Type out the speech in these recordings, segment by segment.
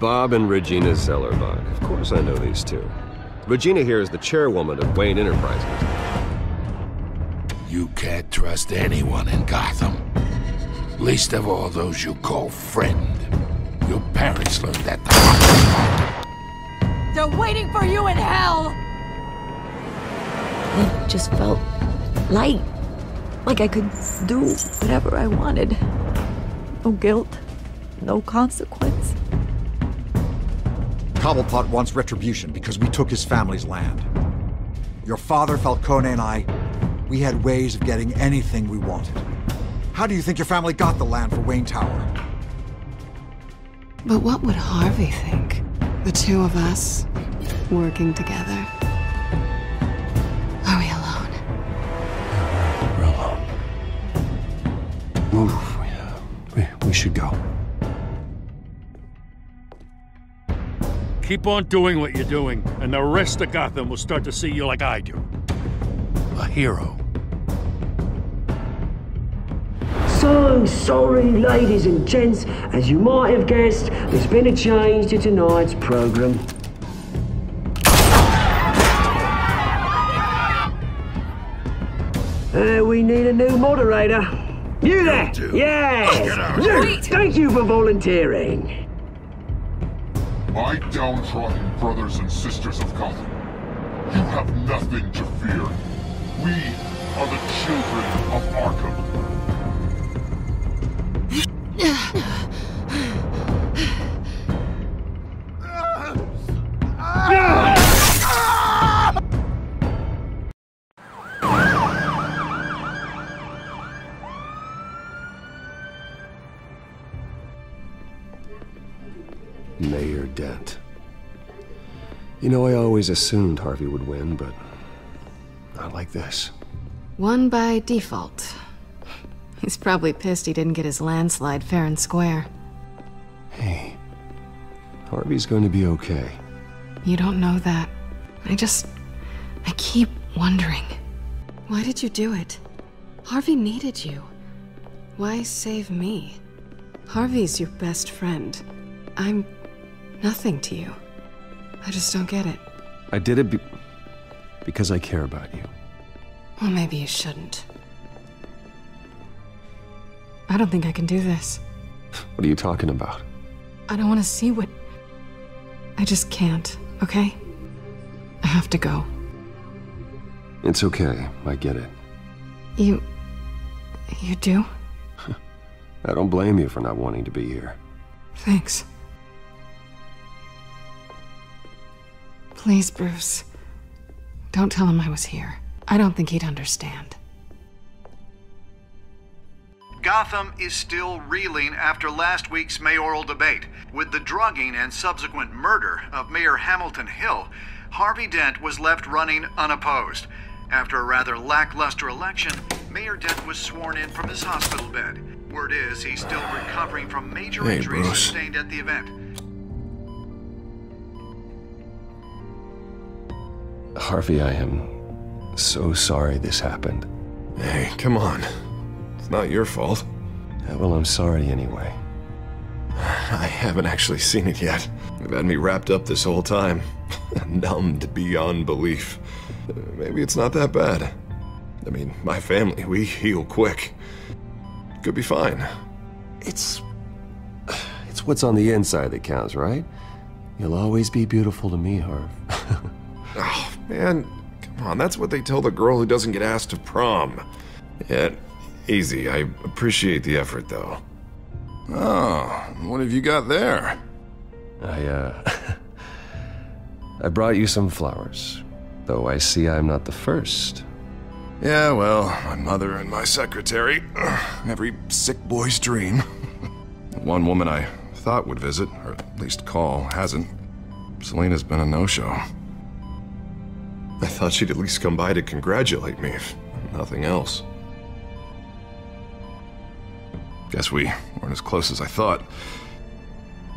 Bob and Regina Zellerbach. Of course I know these two. Regina here is the chairwoman of Wayne Enterprises. You can't trust anyone in Gotham. Least of all those you call friend. Your parents learned that the hard way. They're waiting for you in hell! It just felt light. Like I could do whatever I wanted. No guilt, no consequence. Cobblepot wants retribution because we took his family's land. Your father, Falcone, and I, we had ways of getting anything we wanted. How do you think your family got the land for Wayne Tower? But what would Harvey think? The two of us, working together. Are we alone? We're alone. Move. We should go. Keep on doing what you're doing, and the rest of Gotham will start to see you like I do. A hero. So sorry, ladies and gents. As you might have guessed, there's been a change to tonight's program. We need a new moderator. You there? Yes! You! Thank you for volunteering. My downtrodden brothers and sisters of Gotham, you have nothing to fear. We are the children of Arkham. Mayor Dent. You know, I always assumed Harvey would win, but not like this. Won by default. He's probably pissed he didn't get his landslide fair and square. Hey, Harvey's going to be okay. You don't know that. I keep wondering. Why did you do it? Harvey needed you. Why save me? Harvey's your best friend. I'm nothing to you. I just don't get it. I did it because I care about you. Well, maybe you shouldn't. I don't think I can do this. What are you talking about? I don't want to see what... I just can't, okay? I have to go. It's okay. I get it. You do? I don't blame you for not wanting to be here. Thanks. Please, Bruce. Don't tell him I was here. I don't think he'd understand. Gotham is still reeling after last week's mayoral debate. With the drugging and subsequent murder of Mayor Hamilton Hill, Harvey Dent was left running unopposed. After a rather lackluster election, Mayor Dent was sworn in from his hospital bed. Word is he's still recovering from major injuries sustained at the event. Harvey, I am so sorry this happened. Hey, come on. It's not your fault. Yeah, well, I'm sorry anyway. I haven't actually seen it yet. They've had me wrapped up this whole time. Numbed beyond belief. Maybe it's not that bad. I mean, my family, we heal quick. Could be fine. It's what's on the inside that counts, right? You'll always be beautiful to me, Harv. Oh, man, come on, that's what they tell the girl who doesn't get asked to prom. Yeah, easy, I appreciate the effort, though. Oh, what have you got there? I brought you some flowers, though I see I'm not the first. Yeah, well, my mother and my secretary. Every sick boy's dream. One woman I thought would visit, or at least call, hasn't. Selena's been a no-show. I thought she'd at least come by to congratulate me, if nothing else. Guess we weren't as close as I thought.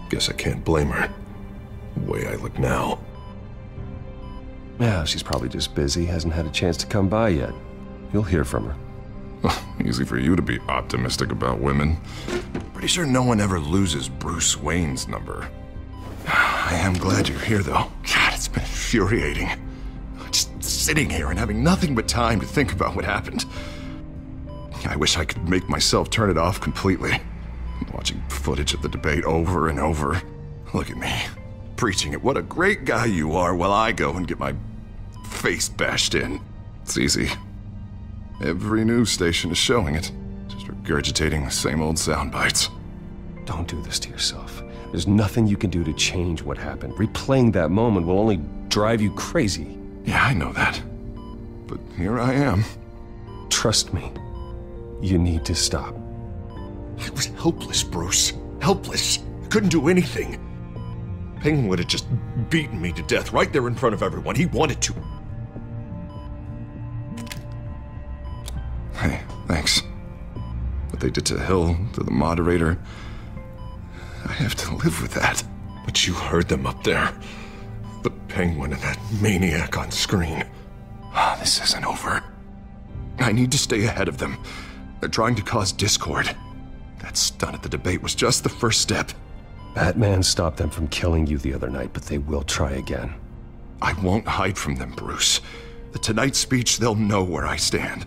Guess I can't blame her. The way I look now. Yeah, she's probably just busy, hasn't had a chance to come by yet. You'll hear from her. Easy for you to be optimistic about women. Pretty sure no one ever loses Bruce Wayne's number. I am glad you're here, though. God, it's been infuriating. Just sitting here and having nothing but time to think about what happened. I wish I could make myself turn it off completely. Watching footage of the debate over and over. Look at me, preaching at what a great guy you are while I go and get my face bashed in. It's easy. Every news station is showing it. Just regurgitating the same old sound bites. Don't do this to yourself. There's nothing you can do to change what happened. Replaying that moment will only drive you crazy. Yeah, I know that. But here I am. Trust me. You need to stop. I was helpless, Bruce. Helpless. Couldn't do anything. Penguin would have just beaten me to death right there in front of everyone. He wanted to. Hey, thanks. What they did to Hill, to the moderator, I have to live with that. But you heard them up there. The Penguin and that maniac on screen. This isn't over. I need to stay ahead of them. They're trying to cause discord. That stunt at the debate was just the first step. Batman stopped them from killing you the other night, but they will try again. I won't hide from them, Bruce. The Tonight speech, they'll know where I stand.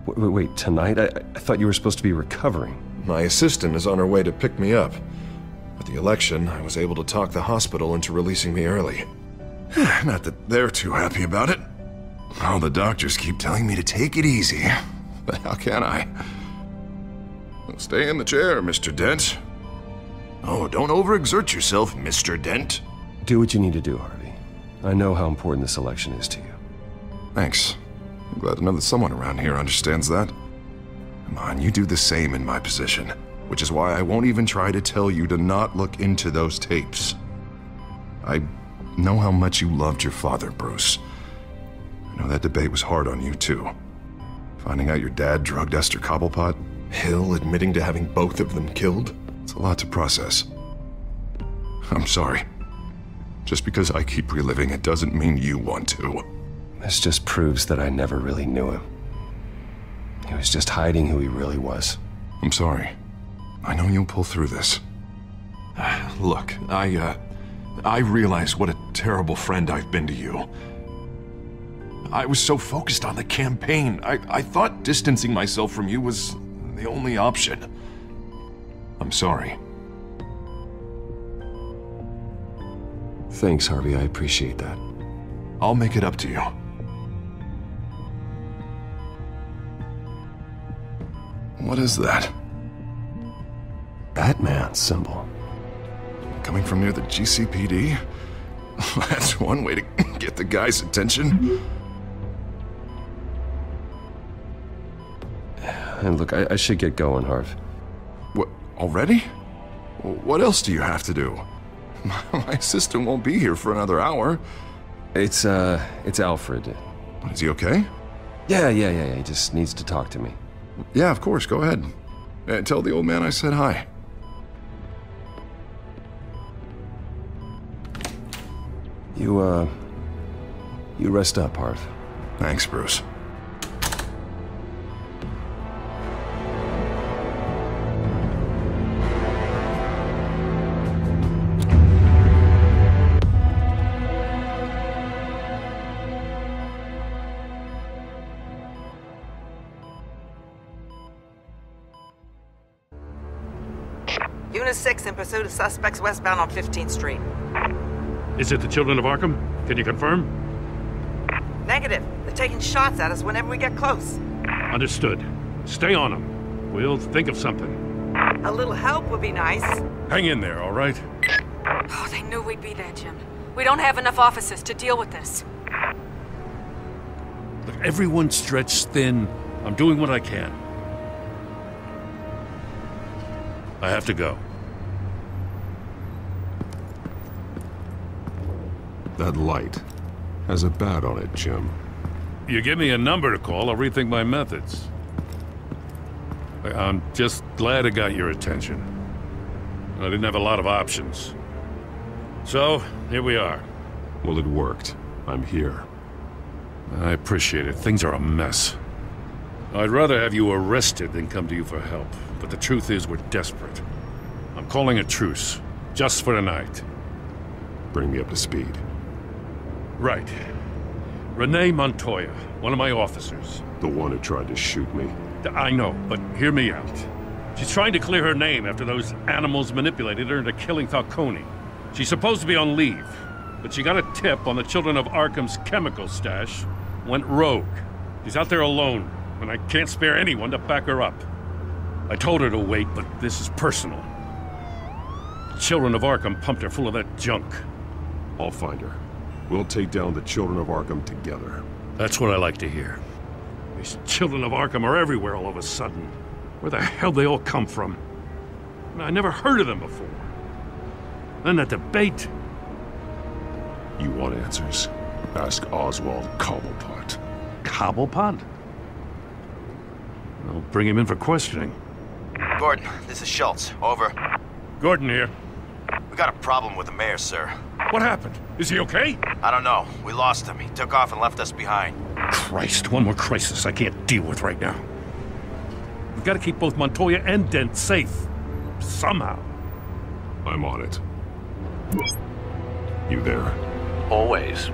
Wait, tonight? I thought you were supposed to be recovering. My assistant is on her way to pick me up. With the election, I was able to talk the hospital into releasing me early. Not that they're too happy about it. All the doctors keep telling me to take it easy. But how can I? Stay in the chair, Mr. Dent. Oh, don't overexert yourself, Mr. Dent. Do what you need to do, Harvey. I know how important this election is to you. Thanks. I'm glad to know that someone around here understands that. Come on, you do the same in my position. Which is why I won't even try to tell you to not look into those tapes. I know how much you loved your father, Bruce. I know that debate was hard on you, too. Finding out your dad drugged Esther Cobblepot, Hill admitting to having both of them killed. It's a lot to process. I'm sorry. Just because I keep reliving it doesn't mean you want to. This just proves that I never really knew him. He was just hiding who he really was. I'm sorry. I know you'll pull through this. Look, I realize what a terrible friend I've been to you. I was so focused on the campaign. I thought distancing myself from you was the only option. I'm sorry. Thanks, Harvey. I appreciate that. I'll make it up to you. What is that? Batman symbol. Coming from near the GCPD? That's one way to get the guy's attention. And look, I should get going, Harv. What, already? What else do you have to do? My assistant won't be here for another hour. It's Alfred. Is he okay? Yeah. He just needs to talk to me. Yeah, of course, go ahead. Tell the old man I said hi. You rest up, Harv. Thanks, Bruce. Unit 6 in pursuit of suspects westbound on 15th Street. Is it the Children of Arkham? Can you confirm? Negative. They're taking shots at us whenever we get close. Understood. Stay on them. We'll think of something. A little help would be nice. Hang in there, all right? Oh, they knew we'd be there, Jim. We don't have enough officers to deal with this. Look, everyone's stretched thin. I'm doing what I can. I have to go. That light has a bat on it, Jim. You give me a number to call, I'll rethink my methods. I'm just glad it got your attention. I didn't have a lot of options. So, here we are. Well, it worked. I'm here. I appreciate it. Things are a mess. I'd rather have you arrested than come to you for help. But the truth is, we're desperate. I'm calling a truce. Just for tonight. Bring me up to speed. Right. Renee Montoya, one of my officers. The one who tried to shoot me? I know, but hear me out. She's trying to clear her name after those animals manipulated her into killing Falcone. She's supposed to be on leave, but she got a tip on the Children of Arkham's chemical stash, went rogue. She's out there alone, and I can't spare anyone to back her up. I told her to wait, but this is personal. The Children of Arkham pumped her full of that junk. I'll find her. We'll take down the Children of Arkham together. That's what I like to hear. These Children of Arkham are everywhere all of a sudden. Where the hell they all come from? I never heard of them before. Then that debate. You want answers? Ask Oswald Cobblepot. Cobblepot? I'll bring him in for questioning. Gordon, this is Schultz. Over. Gordon here. We got a problem with the mayor, sir. What happened? Is he okay? I don't know. We lost him. He took off and left us behind. Christ, one more crisis I can't deal with right now. We've got to keep both Montoya and Dent safe. Somehow. I'm on it. You there? Always.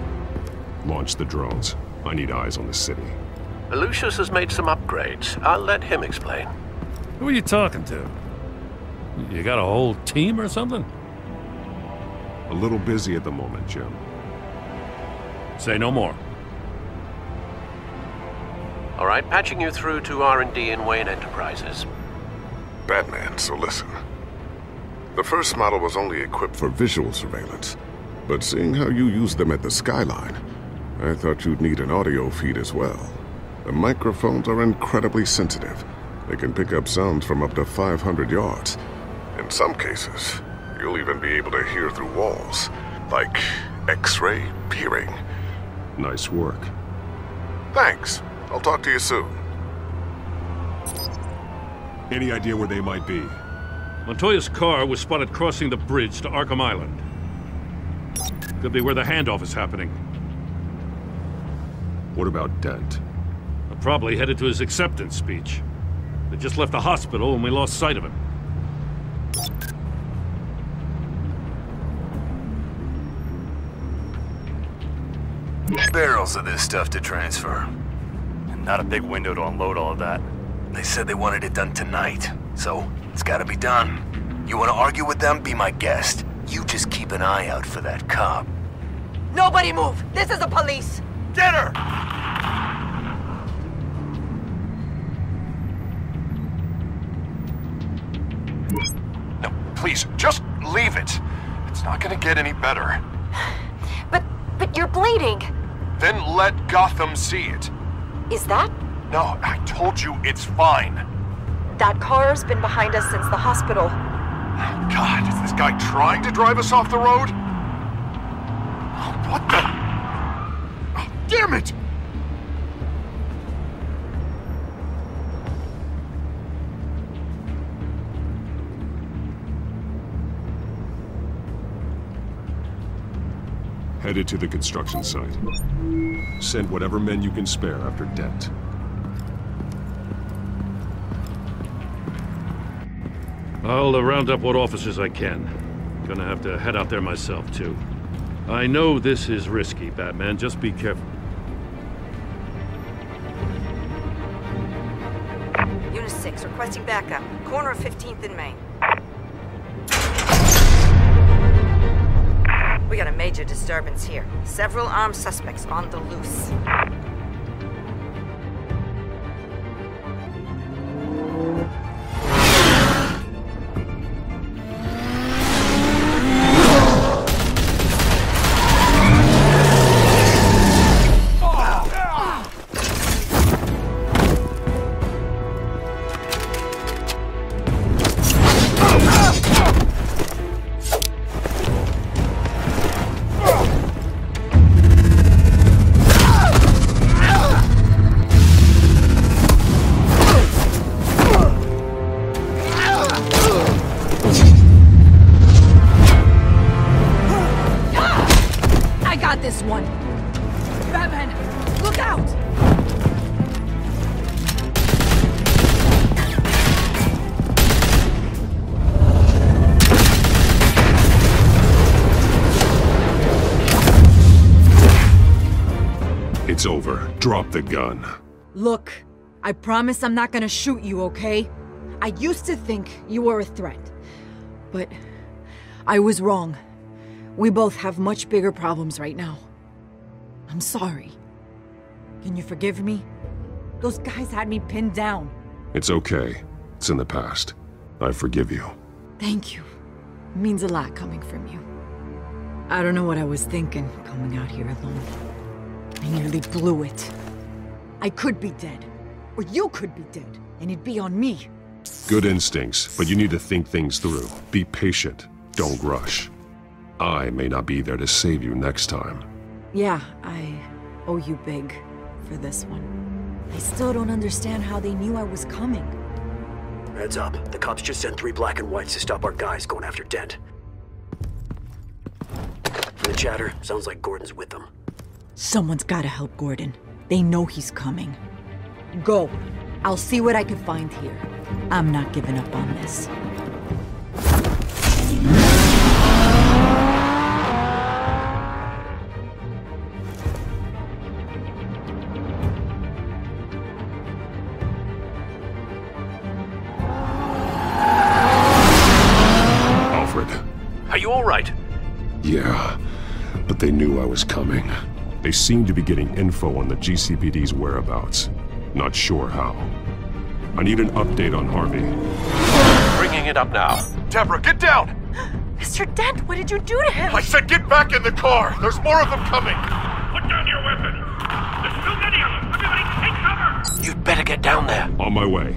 Launch the drones. I need eyes on the city. Lucius has made some upgrades. I'll let him explain. Who are you talking to? You got a whole team or something? A little busy at the moment, Jim. Say no more. All right, patching you through to R&D in Wayne Enterprises. Batman, so listen. The first model was only equipped for visual surveillance, but seeing how you use them at the Skyline, I thought you'd need an audio feed as well. The microphones are incredibly sensitive. They can pick up sounds from up to 500 yards. In some cases, you'll even be able to hear through walls, like X-ray peering. Nice work. Thanks. I'll talk to you soon. Any idea where they might be? Montoya's car was spotted crossing the bridge to Arkham Island. Could be where the handoff is happening. What about Dent? Probably headed to his acceptance speech. They just left the hospital and we lost sight of him. Barrels of this stuff to transfer. And not a big window to unload all of that. They said they wanted it done tonight, so it's gotta be done. You wanna argue with them? Be my guest. You just keep an eye out for that cop. Nobody move! This is the police! Get her! No, please, just leave it. It's not gonna get any better. But you're bleeding. Then let Gotham see it. Is that? No, I told you it's fine. That car's been behind us since the hospital. God, is this guy trying to drive us off the road? What the? Damn it! Headed to the construction site. Send whatever men you can spare after Dent. I'll round up what officers I can. Gonna have to head out there myself, too. I know this is risky, Batman. Just be careful. Unit 6, requesting backup. Corner of 15th and Main. We got a major disturbance here. Several armed suspects on the loose. This one. Batman, look out! It's over. Drop the gun. Look, I promise I'm not gonna shoot you, okay? I used to think you were a threat, but I was wrong. We both have much bigger problems right now. I'm sorry. Can you forgive me? Those guys had me pinned down. It's okay. It's in the past. I forgive you. Thank you. It means a lot coming from you. I don't know what I was thinking, coming out here alone. I nearly blew it. I could be dead. Or you could be dead, and it'd be on me. Good instincts, but you need to think things through. Be patient. Don't rush. I may not be there to save you next time. Yeah, I owe you big for this one. I still don't understand how they knew I was coming. Heads up. The cops just sent 3 black and whites to stop our guys going after Dent. From the chatter, sounds like Gordon's with them. Someone's gotta help Gordon. They know he's coming. Go. I'll see what I can find here. I'm not giving up on this. Are you all right? Yeah, but they knew I was coming. They seem to be getting info on the GCPD's whereabouts. Not sure how. I need an update on Harvey. Bringing it up now. Deborah, get down! Mr. Dent, what did you do to him? I said get back in the car! There's more of them coming! Put down your weapon! There's too many of them! Everybody take cover! You'd better get down there. On my way.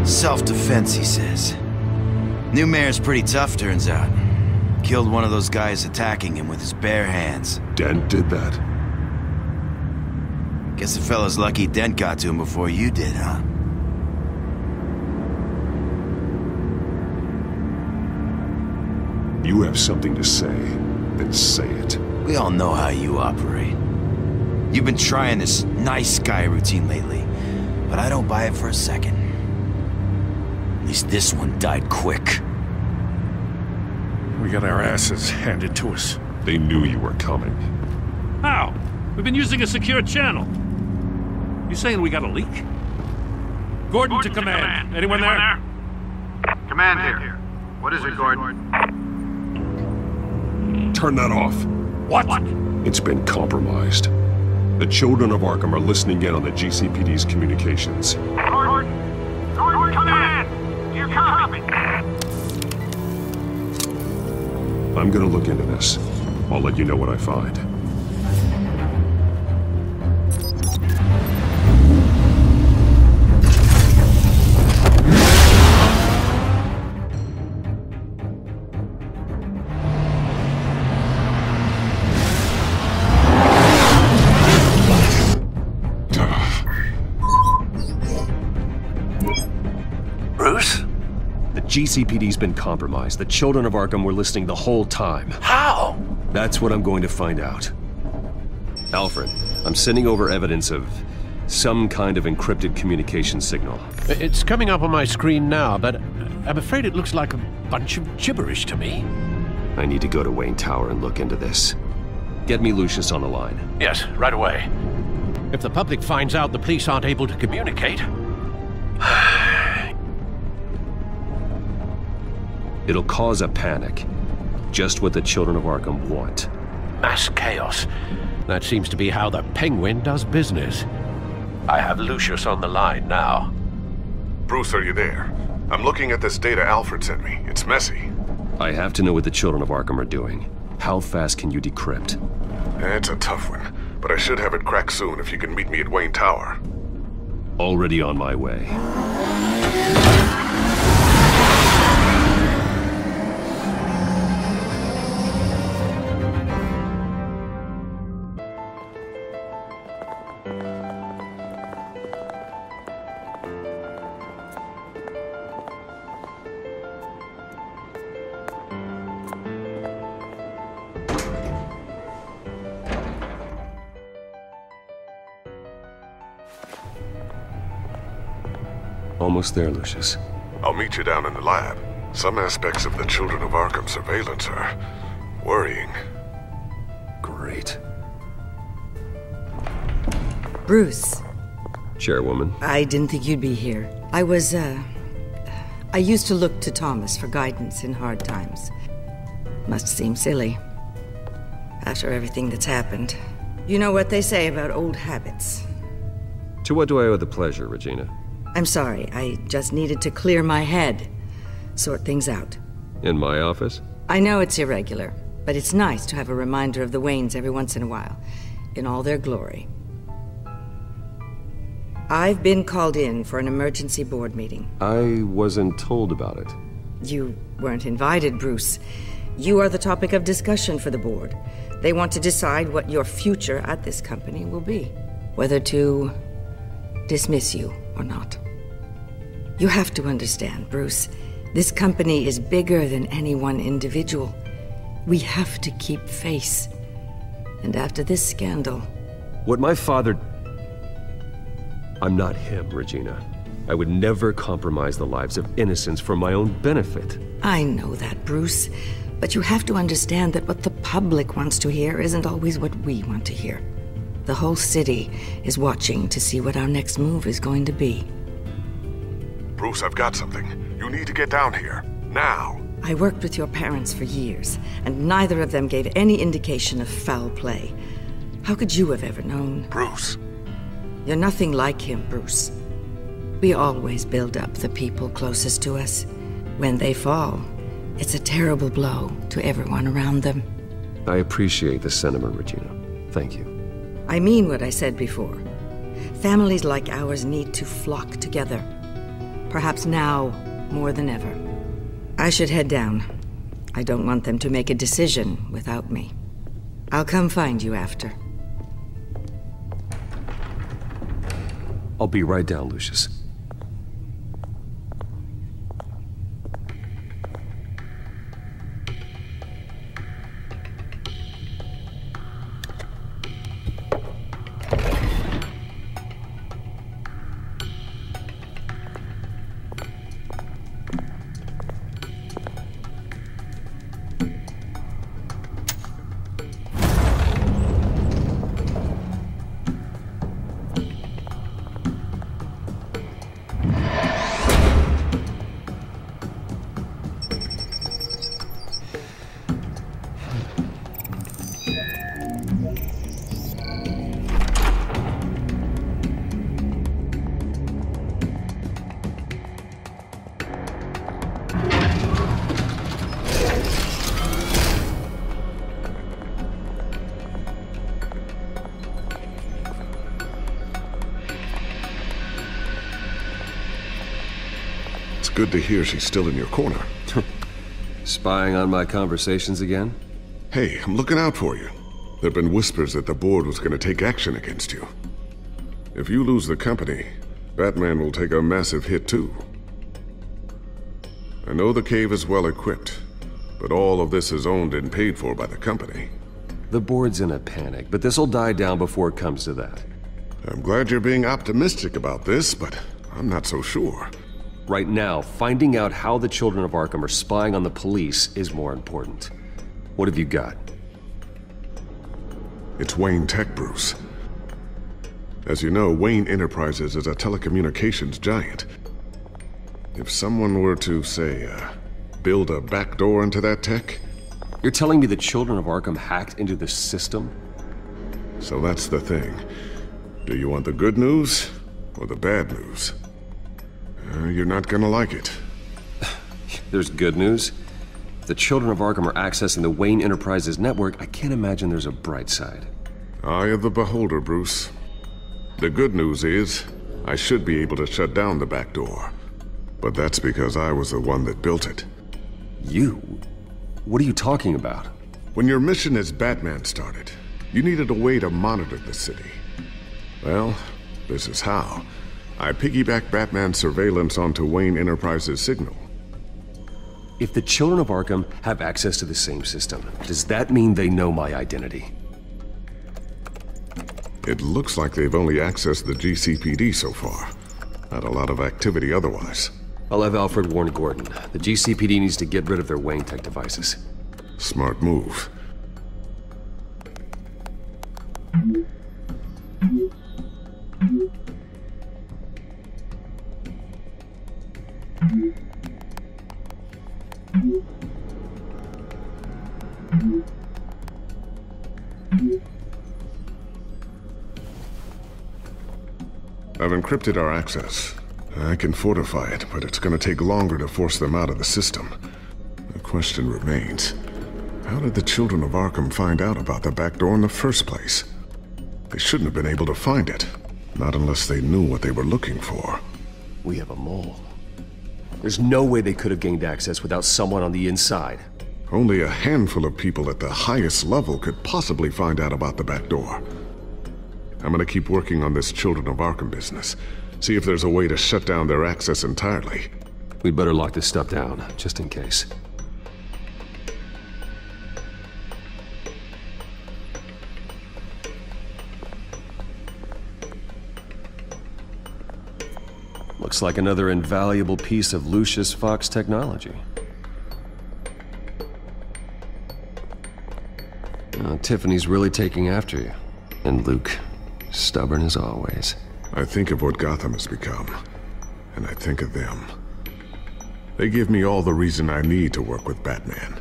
Self-defense, he says. New mayor's pretty tough, turns out. Killed one of those guys attacking him with his bare hands. Dent did that? Guess the fella's lucky Dent got to him before you did, huh? You have something to say, then say it. We all know how you operate. You've been trying this nice guy routine lately, but I don't buy it for a second. At least this one died quick. We got our asses handed to us. They knew you were coming. How? We've been using a secure channel. You saying we got a leak? Gordon to command. Anyone there? Command here. What is it, Gordon? Turn that off. What? It's been compromised. The children of Arkham are listening in on the GCPD's communications. Gordon, command! Do you copy? I'm gonna look into this. I'll let you know what I find. GCPD's been compromised. The children of Arkham were listening the whole time. How? That's what I'm going to find out. Alfred, I'm sending over evidence of some kind of encrypted communication signal. It's coming up on my screen now, but I'm afraid it looks like a bunch of gibberish to me. I need to go to Wayne Tower and look into this. Get me Lucius on the line. Yes, right away. If the public finds out the police aren't able to communicate... It'll cause a panic. Just what the children of Arkham want. Mass chaos. That seems to be how the Penguin does business. I have Lucius on the line now. Bruce, are you there? I'm looking at this data Alfred sent me. It's messy. I have to know what the children of Arkham are doing. How fast can you decrypt? It's a tough one, but I should have it cracked soon if you can meet me at Wayne Tower. Already on my way. Almost there, Lucius. I'll meet you down in the lab. Some aspects of the Children of Arkham surveillance are worrying. Great. Bruce. Chairwoman. I didn't think you'd be here. I used to look to Thomas for guidance in hard times. Must seem silly. After everything that's happened. You know what they say about old habits. To what do I owe the pleasure, Regina? I'm sorry, I just needed to clear my head. Sort things out. In my office? I know it's irregular, but it's nice to have a reminder of the Waynes every once in a while. In all their glory. I've been called in for an emergency board meeting. I wasn't told about it. You weren't invited, Bruce. You are the topic of discussion for the board. They want to decide what your future at this company will be. Whether to dismiss you or not. You have to understand, Bruce. This company is bigger than any one individual. We have to keep face. And after this scandal... What my father... I'm not him, Regina. I would never compromise the lives of innocents for my own benefit. I know that, Bruce. But you have to understand that what the public wants to hear isn't always what we want to hear. The whole city is watching to see what our next move is going to be. Bruce, I've got something. You need to get down here. Now. I worked with your parents for years, and neither of them gave any indication of foul play. How could you have ever known? Bruce. You're nothing like him, Bruce. We always build up the people closest to us. When they fall, it's a terrible blow to everyone around them. I appreciate the sentiment, Regina. Thank you. I mean what I said before. Families like ours need to flock together. Perhaps now more than ever. I should head down. I don't want them to make a decision without me. I'll come find you after. I'll be right down, Lucius. Good to hear she's still in your corner. Spying on my conversations again? Hey, I'm looking out for you. There've been whispers that the board was going to take action against you. If you lose the company, Batman will take a massive hit too. I know the cave is well equipped, but all of this is owned and paid for by the company. The board's in a panic, but this'll die down before it comes to that. I'm glad you're being optimistic about this, but I'm not so sure. Right now, finding out how the Children of Arkham are spying on the police is more important. What have you got? It's Wayne Tech, Bruce. As you know, Wayne Enterprises is a telecommunications giant. If someone were to, say, build a backdoor into that tech... You're telling me the Children of Arkham hacked into the system? So that's the thing. Do you want the good news or the bad news? You're not gonna like it. There's good news. If the Children of Arkham are accessing the Wayne Enterprises network, I can't imagine there's a bright side. Eye of the beholder, Bruce. The good news is, I should be able to shut down the back door. But that's because I was the one that built it. You? What are you talking about? When your mission as Batman started, you needed a way to monitor the city. Well, this is how. I piggybacked Batman's surveillance onto Wayne Enterprises' signal. If the Children of Arkham have access to the same system, does that mean they know my identity? It looks like they've only accessed the GCPD so far. Not a lot of activity otherwise. I'll have Alfred warn Gordon. The GCPD needs to get rid of their Wayne Tech devices. Smart move. I've encrypted our access. I can fortify it, but it's gonna take longer to force them out of the system. The question remains, how did the children of Arkham find out about the back door in the first place? They shouldn't have been able to find it. Not unless they knew what they were looking for. We have a mole. There's no way they could have gained access without someone on the inside. Only a handful of people at the highest level could possibly find out about the back door. I'm gonna keep working on this Children of Arkham business. See if there's a way to shut down their access entirely. We'd better lock this stuff down, just in case. Looks like another invaluable piece of Lucius Fox technology. Tiffany's really taking after you. And Luke, stubborn as always. I think of what Gotham has become, and I think of them. They give me all the reason I need to work with Batman.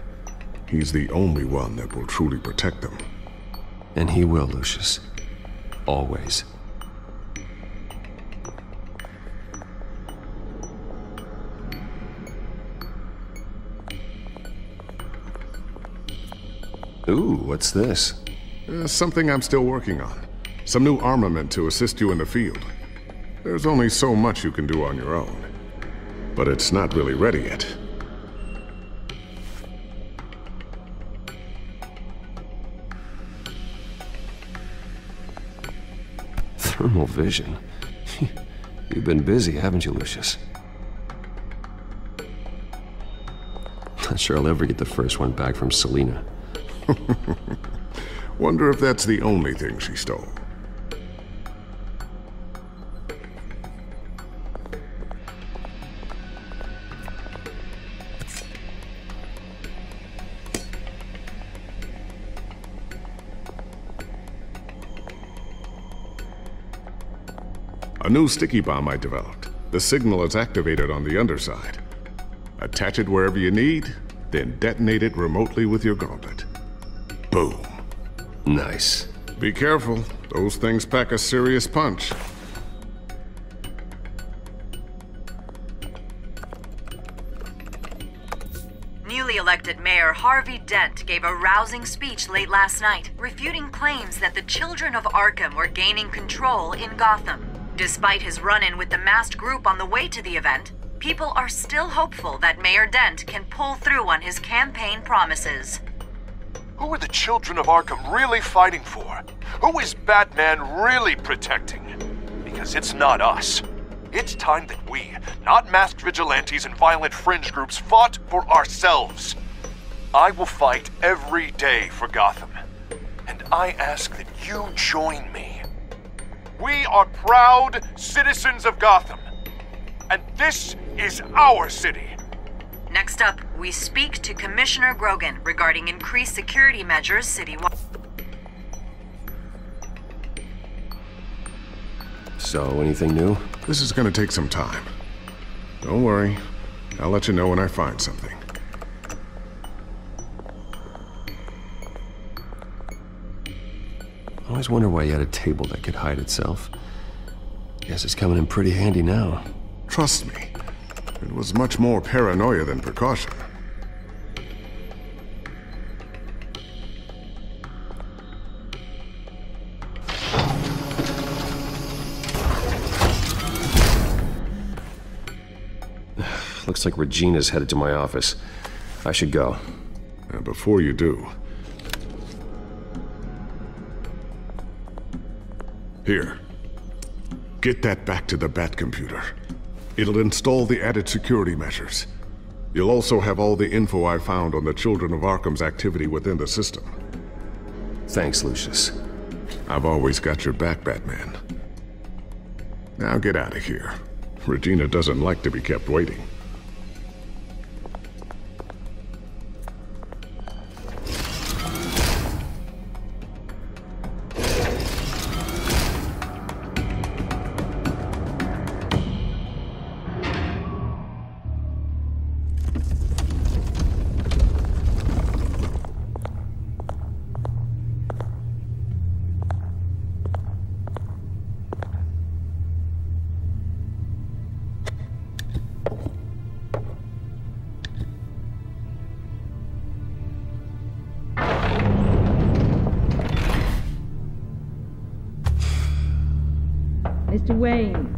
He's the only one that will truly protect them. And he will, Lucius. Always. Ooh, what's this? Something I'm still working on. Some new armament to assist you in the field. There's only so much you can do on your own. But it's not really ready yet. Thermal vision? You've been busy, haven't you, Lucius? Not sure I'll ever get the first one back from Selina. Wonder if that's the only thing she stole. A new sticky bomb I developed. The signal is activated on the underside. Attach it wherever you need, then detonate it remotely with your gauntlet. Boom. Nice. Be careful. Those things pack a serious punch. Newly elected Mayor Harvey Dent gave a rousing speech late last night, refuting claims that the children of Arkham were gaining control in Gotham. Despite his run-in with the masked group on the way to the event, people are still hopeful that Mayor Dent can pull through on his campaign promises. Who are the children of Arkham really fighting for? Who is Batman really protecting? Because it's not us. It's time that we, not masked vigilantes and violent fringe groups, fought for ourselves. I will fight every day for Gotham. And I ask that you join me. We are proud citizens of Gotham. And this is our city. Next up, we speak to Commissioner Grogan regarding increased security measures citywide. So, anything new? This is gonna take some time. Don't worry. I'll let you know when I find something. I always wonder why you had a table that could hide itself. Guess it's coming in pretty handy now. Trust me. It was much more paranoia than precaution. Looks like Regina's headed to my office. I should go. And before you do... Here. Get that back to the Bat computer. It'll install the added security measures. You'll also have all the info I found on the Children of Arkham's activity within the system. Thanks, Lucius. I've always got your back, Batman. Now get out of here. Regina doesn't like to be kept waiting. Mr. Wayne.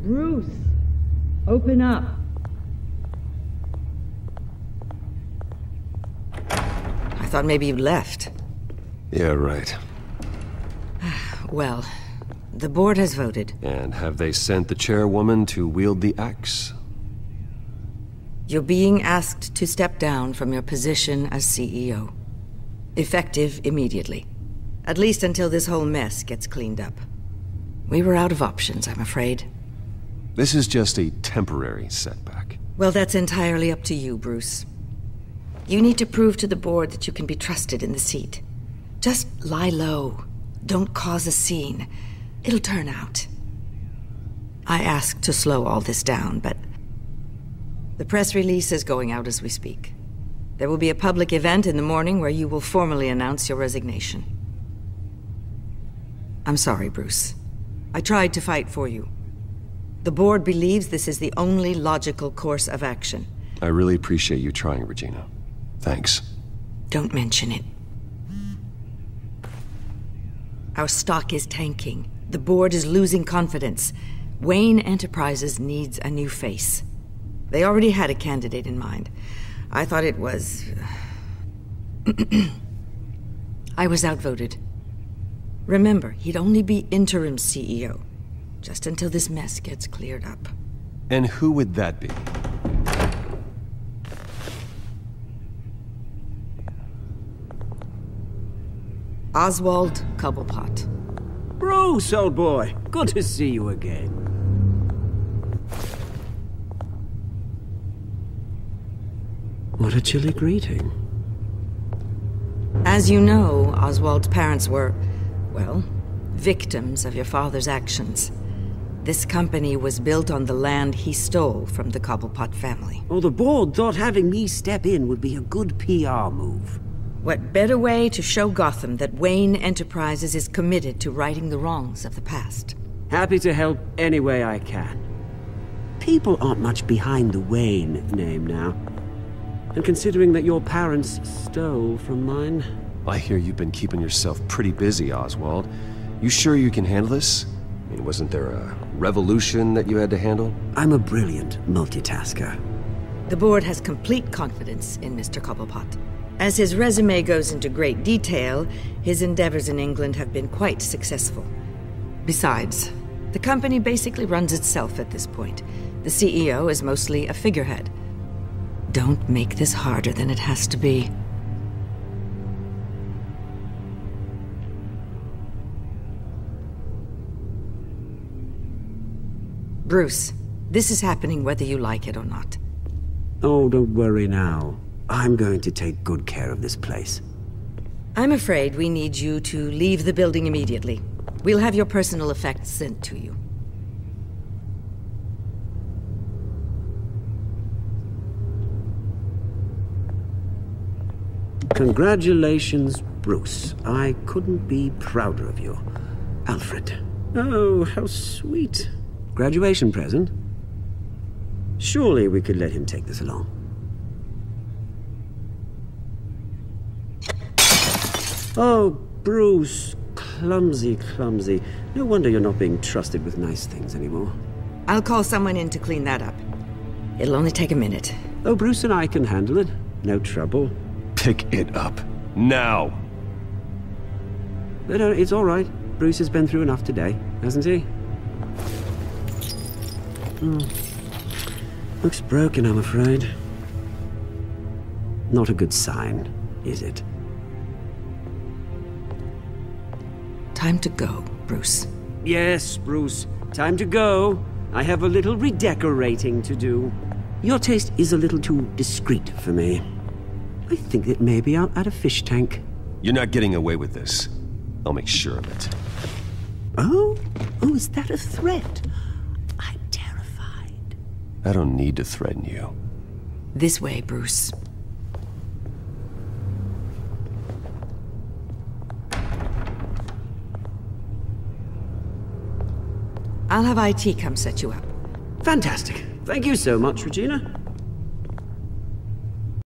Bruce. Open up. I thought maybe you'd left. Yeah, right. Well, the board has voted. And have they sent the chairwoman to wield the axe? You're being asked to step down from your position as CEO. Effective immediately. At least until this whole mess gets cleaned up. We were out of options, I'm afraid. This is just a temporary setback. Well, that's entirely up to you, Bruce. You need to prove to the board that you can be trusted in the seat. Just lie low. Don't cause a scene. It'll turn out. I asked to slow all this down, but the press release is going out as we speak. There will be a public event in the morning where you will formally announce your resignation. I'm sorry, Bruce. I tried to fight for you. The board believes this is the only logical course of action. I really appreciate you trying, Regina. Thanks. Don't mention it. Our stock is tanking. The board is losing confidence. Wayne Enterprises needs a new face. They already had a candidate in mind. I thought it was... I was outvoted. Remember, he'd only be interim CEO, just until this mess gets cleared up. And who would that be? Oswald Cobblepot. Bruce, old boy. Good to see you again. What a chilly greeting. As you know, Oswald's parents were, well, victims of your father's actions. This company was built on the land he stole from the Cobblepot family. Oh, the board thought having me step in would be a good PR move. What better way to show Gotham that Wayne Enterprises is committed to righting the wrongs of the past? Happy to help any way I can. People aren't much behind the Wayne name now. And considering that your parents stole from mine... I hear you've been keeping yourself pretty busy, Oswald. You sure you can handle this? I mean, wasn't there a revolution that you had to handle? I'm a brilliant multitasker. The board has complete confidence in Mr. Cobblepot. As his resume goes into great detail, his endeavors in England have been quite successful. Besides, the company basically runs itself at this point. The CEO is mostly a figurehead. Don't make this harder than it has to be. Bruce, this is happening whether you like it or not. Oh, don't worry now. I'm going to take good care of this place. I'm afraid we need you to leave the building immediately. We'll have your personal effects sent to you. Congratulations, Bruce. I couldn't be prouder of you. Alfred. Oh, how sweet. Graduation present? Surely we could let him take this along. Oh, Bruce. Clumsy, clumsy. No wonder you're not being trusted with nice things anymore. I'll call someone in to clean that up. It'll only take a minute. Oh, Bruce and I can handle it. No trouble. Pick it up. Now! No, it's all right. Bruce has been through enough today, hasn't he? Looks broken, I'm afraid. Not a good sign, is it? Time to go, Bruce. Yes, Bruce. Time to go. I have a little redecorating to do. Your taste is a little too discreet for me. I think that maybe I'll add a fish tank. You're not getting away with this. I'll make sure of it. Oh, is that a threat? I'm terrified. I don't need to threaten you. This way, Bruce. I'll have IT come set you up. Fantastic. Thank you so much, Regina.